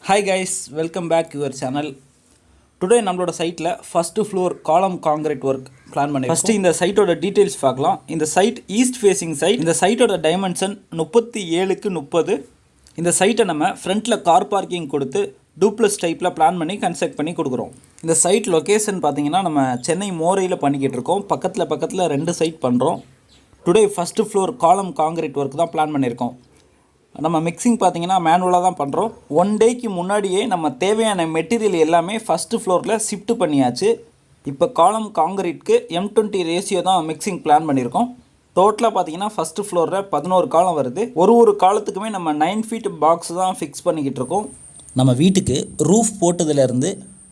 Hi guys, welcome back to your channel. Today நம்மளோட சைட்டில் first floor காலம் concrete work plan பண்ணி first இந்த சைட்டோட டீட்டெயில்ஸ் பார்க்கலாம். இந்த சைட் ஈஸ்ட் ஃபேஸிங் சைட். இந்த சைட்டோட டைமென்ஷன் 37x30. இந்த சைட்டை நம்ம ஃப்ரண்ட்டில் கார் பார்க்கிங் கொடுத்து டூப்ளஸ் டைப்பில் பிளான் பண்ணி கன்ஸ்ட்ரக்ட் பண்ணி கொடுக்குறோம். இந்த சைட் லொக்கேஷன் பார்த்தீங்கன்னா நம்ம சென்னை மோரையில் பண்ணிக்கிட்டு இருக்கோம். பக்கத்தில் 2 சைட் பண்ணுறோம். டுடே ஃபஸ்ட்டு ஃப்ளோர் காலம் காங்கிரீட் ஒர்க் தான் பிளான் பண்ணியிருக்கோம். நம்ம மிக்சிங் பார்த்திங்கன்னா மேனுவலாக தான் பண்ணுறோம். 1 டேக்கு முன்னாடியே நம்ம தேவையான மெட்டீரியல் எல்லாமே ஃபஸ்ட்டு ஃப்ளோரில் ஷிஃப்ட் பண்ணியாச்சு. இப்போ காலம் காங்கிரீட்க்கு M20 ரேஷியோ தான் மிக்சிங் பிளான் பண்ணியிருக்கோம். டோட்டலாக பார்த்தீங்கன்னா ஃபஸ்ட்டு ஃப்ளோரில் 11 காலம் வருது. ஒரு காலத்துக்குமே நம்ம 9 ஃபீட் பாக்ஸ் தான் ஃபிக்ஸ் பண்ணிக்கிட்டு இருக்கோம். நம்ம வீட்டுக்கு ரூஃப் போட்டதுலேருந்து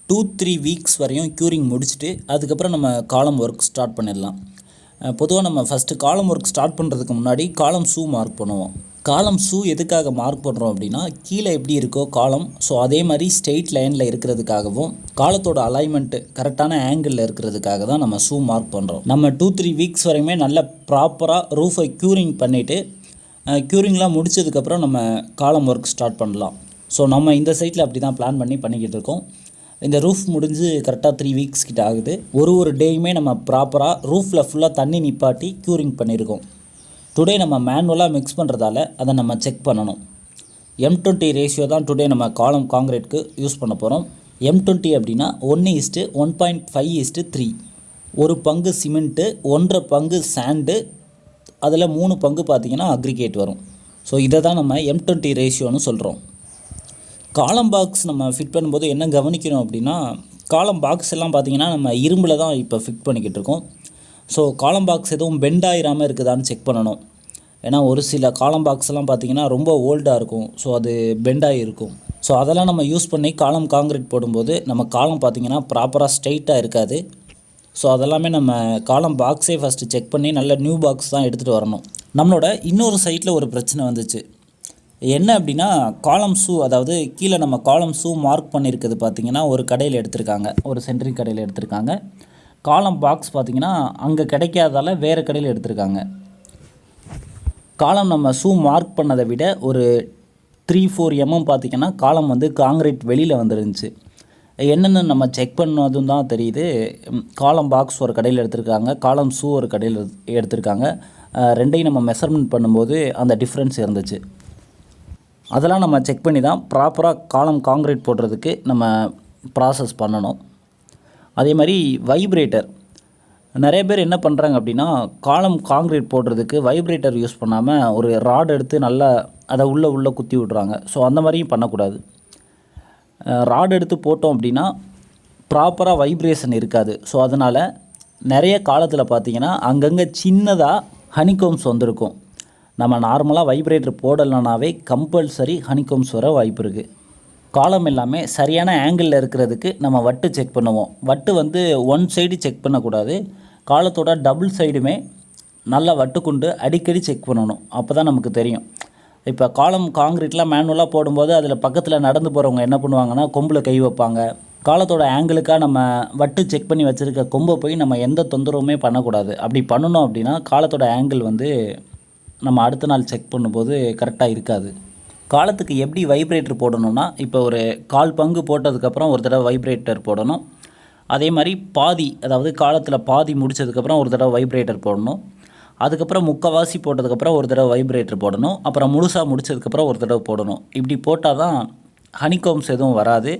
2-3 வீக்ஸ் வரையும் க்யூரிங் முடிச்சுட்டு அதுக்கப்புறம் நம்ம காலம் ஒர்க் ஸ்டார்ட் பண்ணிடலாம். பொதுவாக நம்ம ஃபஸ்ட்டு காலம் ஒர்க் ஸ்டார்ட் பண்ணுறதுக்கு முன்னாடி காலம் ஷூ மார்க் பண்ணுவோம். காலம் ஷூ எதுக்காக மார்க் பண்ணுறோம் அப்படின்னா, கீழே எப்படி இருக்கோ காலம், ஸோ அதே மாதிரி ஸ்ட்ரெயிட் லைனில் இருக்கிறதுக்காகவும் காலத்தோட அலைன்மெண்ட்டு கரெக்டான ஆங்கிளில் இருக்கிறதுக்காக தான் நம்ம ஷூ மார்க் பண்ணுறோம். நம்ம 2-3 வீக்ஸ் வரையுமே நல்ல ப்ராப்பராக ரூஃபை க்யூரிங் பண்ணிவிட்டு க்யூரிங்லாம் முடிச்சதுக்கப்புறம் நம்ம காலம் ஒர்க் ஸ்டார்ட் பண்ணலாம். ஸோ நம்ம இந்த சைட்டில் அப்படி தான் பிளான் பண்ணிக்கிட்டு இருக்கோம். இந்த ரூஃப் முடிஞ்சு கரெக்டாக 3 வீக்ஸ் கிட்ட ஆகுது. ஒரு டேயுமே நம்ம ப்ராப்பராக ரூஃபில் ஃபுல்லாக தண்ணி நிப்பாட்டி க்யூரிங் பண்ணியிருக்கோம். டுடே நம்ம மேனுவலாக மிக்ஸ் பண்ணுறதால அதை நம்ம செக் பண்ணணும். M20 ரேஷியோ தான் டுடே நம்ம காலம் காங்கிரீட்க்கு யூஸ் பண்ண போகிறோம். M20 அப்படின்னா 1:1.5:3. 1 பங்கு சிமெண்ட்டு, 1.5 பங்கு சாண்டு, அதில் 3 பங்கு பார்த்திங்கன்னா அக்ரிகேட் வரும். ஸோ இதை தான் நம்ம M20 ரேஷியோன்னு சொல்கிறோம். காலம் பாக்ஸ் நம்ம ஃபிட் பண்ணும்போது என்ன கவனிக்கணும் அப்படின்னா, காலம் பாக்ஸ் எல்லாம் பார்த்திங்கன்னா நம்ம இரும்பில் தான் இப்போ ஃபிட் பண்ணிக்கிட்டு இருக்கோம். ஸோ காலம் பாக்ஸ் எதுவும் பெண்ட் ஆகிராமல் இருக்குதான்னு செக் பண்ணணும். ஏன்னா ஒரு சில காலம் பாக்ஸ் எல்லாம் பார்த்திங்கன்னா ரொம்ப ஓல்டாக இருக்கும். ஸோ அது பெண்டாகி இருக்கும். ஸோ அதெல்லாம் நம்ம யூஸ் பண்ணி காலம் காங்கிரீட் போடும்போது நம்ம காலம் பார்த்திங்கன்னா ப்ராப்பராக ஸ்ட்ரைட்டாக இருக்காது. ஸோ அதெல்லாமே நம்ம காலம் பாக்ஸே ஃபஸ்ட்டு செக் பண்ணி நல்ல நியூ பாக்ஸ் தான் எடுத்துகிட்டு வரணும். நம்மளோட இன்னொரு சைட்டில் ஒரு பிரச்சனை வந்துச்சு. என்ன அப்படின்னா, காலம் ஷூ, அதாவது கீழே நம்ம காலம் ஷூ மார்க் பண்ணியிருக்கிறது பார்த்திங்கன்னா ஒரு கடையில் எடுத்திருக்காங்க, ஒரு சென்ட்ரிங் கடையில் எடுத்திருக்காங்க. காலம் பாக்ஸ் பார்த்திங்கன்னா அங்கே கிடைக்காதால வேறு கடையில் எடுத்திருக்காங்க. காலம் நம்ம ஷூ மார்க் பண்ணதை விட ஒரு 3-4 mm பார்த்திங்கன்னா காலம் வந்து காங்கிரீட் வெளியில் வந்துருந்துச்சு. என்னென்னு நம்ம செக் பண்ணதும் தான் தெரியுது. காலம் பாக்ஸ் ஒரு கடையில் எடுத்திருக்காங்க, காலம் ஷூ ஒரு கடையில் எடுத்திருக்காங்க. ரெண்டையும் நம்ம மெஷர்மெண்ட் பண்ணும்போது அந்த டிஃப்ரென்ஸ் இருந்துச்சு. அதெல்லாம் நம்ம செக் பண்ணி தான் ப்ராப்பராக காலம் காங்கிரீட் போடுறதுக்கு நம்ம ப்ராசஸ் பண்ணணும். அதே மாதிரி வைப்ரேட்டர், நிறைய பேர் என்ன பண்ணுறாங்க அப்படின்னா, காலம் காங்கிரீட் போடுறதுக்கு வைப்ரேட்டர் யூஸ் பண்ணாமல் ஒரு ராட் எடுத்து நல்லா அதை உள்ளே குத்தி விட்றாங்க. ஸோ அந்த மாதிரியும் பண்ணக்கூடாது. ராட் எடுத்து போட்டோம் அப்படின்னா ப்ராப்பராக வைப்ரேஷன் இருக்காது. ஸோ அதனால் நிறைய காலத்தில் பார்த்திங்கன்னா அங்கங்கே சின்னதாக ஹனிகோம்ஸ் வந்திருக்கும். நம்ம நார்மலாக வைப்ரேட்டர் போடலைனாவே கம்பல்சரி ஹனிகோம்ஸ் வர வாய்ப்பு இருக்குது. காலம் எல்லாமே சரியான ஆங்கிளில் இருக்கிறதுக்கு நம்ம வட்டு செக் பண்ணுவோம். வட்டு வந்து 1 சைடு செக் பண்ணக்கூடாது. காலத்தோட டபுள் சைடுமே நல்லா வட்டு கொண்டு அடிக்கடி செக் பண்ணணும். அப்போ தான் நமக்கு தெரியும். இப்போ காலம் காங்கிரீட்லாம் மேனுவலாக போடும்போது அதில் பக்கத்தில் நடந்து போகிறவங்க என்ன பண்ணுவாங்கன்னா, கொம்பில் கை வைப்பாங்க. காலத்தோட ஆங்கிளுக்காக நம்ம வட்டு செக் பண்ணி வச்சுருக்க கொம்பை போய் நம்ம எந்த தொந்தரவுமே பண்ணக்கூடாது. அப்படி பண்ணணும் அப்படின்னா காலத்தோட ஆங்கிள் வந்து நம்ம அடுத்த நாள் செக் பண்ணும்போது கரெக்டாக இருக்காது. காலத்துக்கு எப்படி வைப்ரேட்டர் போடணும்னா, இப்போ ஒரு 1/4 பங்கு போட்டதுக்கப்புறம் ஒரு தடவை வைப்ரேட்டர் போடணும். அதே மாதிரி பாதி, அதாவது காலத்தில் பாதி முடித்ததுக்கப்புறம் ஒரு தடவை வைப்ரேட்டர் போடணும். அதுக்கப்புறம் முக்கால்வாசி போட்டதுக்கப்புறம் ஒரு தடவை வைப்ரேட்டர் போடணும். அப்புறம் முழுசாக முடித்ததுக்கப்புறம் ஒரு தடவை போடணும். இப்படி போட்டால் தான் ஹனிகோம்ஸ் எதுவும் வராது.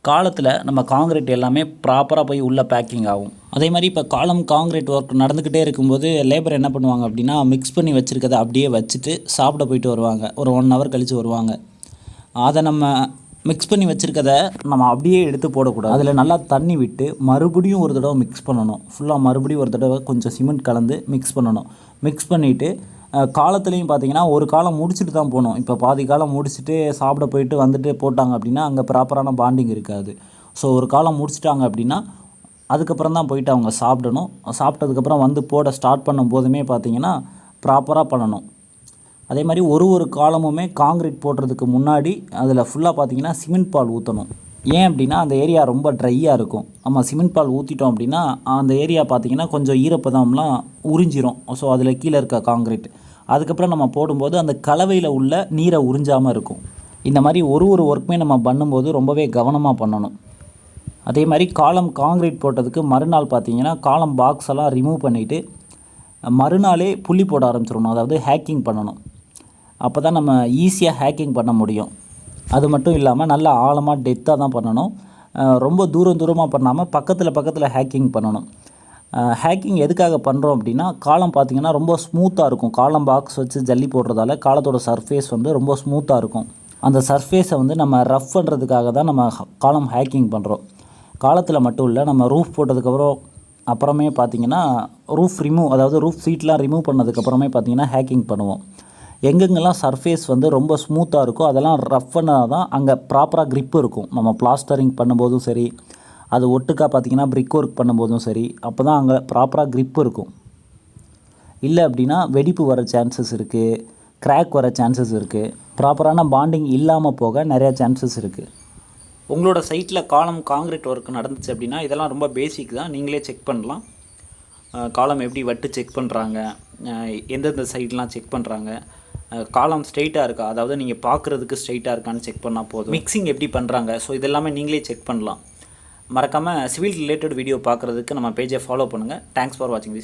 காலத்தில் நம்ம காங்கிரீட் எல்லாமே ப்ராப்பராக போய் உள்ளே பேக்கிங் ஆகும். அதே மாதிரி இப்போ காலம் காங்கிரீட் ஒர்க் நடந்துக்கிட்டே இருக்கும்போது லேபர் என்ன பண்ணுவாங்க அப்படின்னா, மிக்ஸ் பண்ணி வச்சுருக்கதை அப்படியே வச்சுட்டு சாப்பிட போயிட்டு வருவாங்க. ஒரு 1 hour கழித்து வருவாங்க. அதை நம்ம மிக்ஸ் பண்ணி வச்சுருக்கதை நம்ம அப்படியே எடுத்து போடக்கூடாது. அதில் நல்லா தண்ணி விட்டு மறுபடியும் ஒரு தடவை மிக்ஸ் பண்ணணும். ஃபுல்லாக மறுபடியும் ஒரு தடவை கொஞ்சம் சிமெண்ட் கலந்து மிக்ஸ் பண்ணணும். மிக்ஸ் பண்ணிவிட்டு காலத்துலேயும் பார்த்திங்கன்னா ஒரு காலம் முடிச்சுட்டு தான் போகணும். இப்போ பாதி காலம் முடிச்சுட்டு சாப்பிட போயிட்டு வந்துட்டு போட்டாங்க அப்படின்னா அங்கே ப்ராப்பரான பாண்டிங் இருக்காது. ஸோ ஒரு காலம் முடிச்சிட்டாங்க அப்படின்னா அதுக்கப்புறம் தான் போயிட்டு அவங்க சாப்பிடணும். சாப்பிட்டதுக்கப்புறம் வந்து போட ஸ்டார்ட் பண்ணும் போதுமே பார்த்திங்கன்னா ப்ராப்பராக பண்ணணும். அதே மாதிரி ஒரு காலமுமே காங்கிரீட் போடுறதுக்கு முன்னாடி அதில் ஃபுல்லாக பார்த்திங்கன்னா சிமெண்ட் பால் ஊற்றணும். ஏன் அப்படின்னா அந்த ஏரியா ரொம்ப ட்ரையாக இருக்கும். நம்ம சிமெண்ட் பால் ஊற்றிட்டோம் அப்படின்னா அந்த ஏரியா பார்த்திங்கன்னா கொஞ்சம் ஈரப்பதம்லாம் உறிஞ்சிரும். ஸோ அதில் கீழே இருக்க காங்கிரீட் அதுக்கப்புறம் நம்ம போடும்போது அந்த கலவையில் உள்ள நீரை உறிஞ்சாமல் இருக்கும். இந்த மாதிரி ஒரு ஒர்க்குமே நம்ம பண்ணும்போது ரொம்பவே கவனமாக பண்ணணும். அதே மாதிரி காலம் காங்க்ரீட் போட்டதுக்கு மறுநாள் பார்த்திங்கன்னா காலம் பாக்ஸ் எல்லாம் ரிமூவ் பண்ணிவிட்டு மறுநாளே புள்ளி போட ஆரம்பிச்சிடணும். அதாவது ஹேக்கிங் பண்ணணும். அப்போ தான் நம்ம ஈஸியாக ஹேக்கிங் பண்ண முடியும். அது மட்டும் இல்லாமல் நல்லா ஆழமாக டெப்த்தாக தான் பண்ணணும். ரொம்ப தூரமாக பண்ணாமல் பக்கத்தில் ஹேக்கிங் பண்ணணும். ஹேக்கிங் எதுக்காக பண்ணுறோம் அப்படின்னா, காலம் பார்த்திங்கன்னா ரொம்ப ஸ்மூத்தாக இருக்கும். காலம் பாக்ஸ் வச்சு ஜல்லி போடுறதால காலத்தோட சர்ஃபேஸ் வந்து ரொம்ப ஸ்மூத்தாக இருக்கும். அந்த சர்ஃபேஸை வந்து நம்ம ரஃப் பண்ணுறதுக்காக தான் நம்ம காலம் ஹேக்கிங் பண்ணுறோம். காலத்தில் மட்டும் இல்லை, நம்ம ரூஃப் போட்டதுக்கப்புறம் அப்புறமே பார்த்திங்கன்னா ரூஃப் ரிமூவ், அதாவது ரூஃப் சீட்லாம் ரிமூவ் பண்ணதுக்கப்புறமே பார்த்திங்கன்னா ஹேக்கிங் பண்ணுவோம். எங்கெங்கெல்லாம் சர்ஃபேஸ் வந்து ரொம்ப ஸ்மூத்தாக இருக்கோ அதெல்லாம் ரஃப் பண்ணால் தான் அங்கே ப்ராப்பராக க்ரிப் இருக்கும். நம்ம பிளாஸ்டரிங் பண்ணும்போதும் சரி, அது ஒட்டுக்காக பார்த்திங்கன்னா பிரிக் ஒர்க் பண்ணும்போதும் சரி, அப்போ தான் அங்கே ப்ராப்பராக க்ரிப் இருக்கும். இல்லை அப்படின்னா வெடிப்பு வர சான்சஸ் இருக்குது, கிராக் வர சான்சஸ் இருக்குது, ப்ராப்பரான பாண்டிங் இல்லாமல் போக நிறையா சான்சஸ் இருக்குது. உங்களோட சைட்டில் காலம் காங்க்ரீட் ஒர்க் நடந்துச்சு அப்படின்னா இதெல்லாம் ரொம்ப பேசிக் தான், நீங்களே செக் பண்ணலாம். காலம் எப்படி வட்டு செக் பண்ணுறாங்க, எந்தெந்த சைட்லாம் செக் பண்ணுறாங்க, காலம் ஸ்ட்ரைட்டாக இருக்கா, அதாவது நீங்கள் பார்க்குறதுக்கு ஸ்ட்ரைட்டாக இருக்கான்னு செக் பண்ணால் போதும். மிக்சிங் எப்படி பண்ணுறாங்க, ஸோ இதெல்லாமே நீங்களே செக் பண்ணலாம். மறக்காமல் சிவில் ரிலேட்டட் வீடியோ பார்க்குறதுக்கு நம்ம பேஜை ஃபாலோ பண்ணுங்கள். தேங்க்ஸ் ஃபார் வாட்சிங் திஸ் வீடியோ.